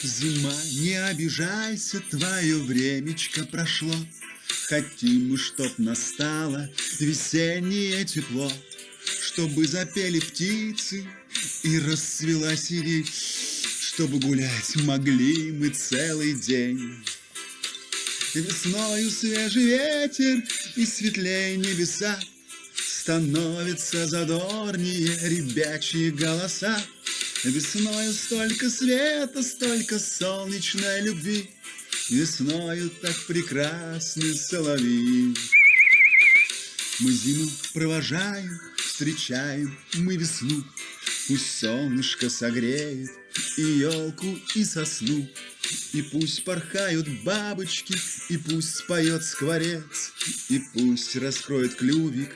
Зима, не обижайся, твое времечко прошло. Хотим мы, чтоб настало весеннее тепло, чтобы запели птицы и расцвела сирень, чтобы гулять могли мы целый день. Весною свежий ветер и светлее небеса, становятся задорнее ребячьи голоса. Весною столько света, столько солнечной любви, весною так прекрасны соловьи. Мы зиму провожаем, встречаем мы весну, пусть солнышко согреет и елку, и сосну, и пусть порхают бабочки, и пусть споет скворец, и пусть раскроет клювик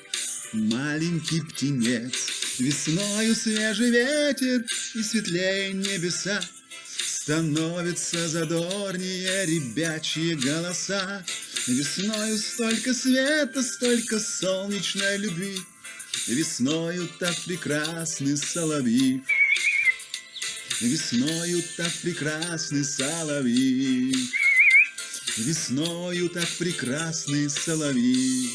маленький птенец. Весною свежий ветер и светлее небеса, становятся задорнее ребячьи голоса. Весною столько света, столько солнечной любви, весною так прекрасны соловьи. Весною так прекрасны соловьи, весною так прекрасны соловьи.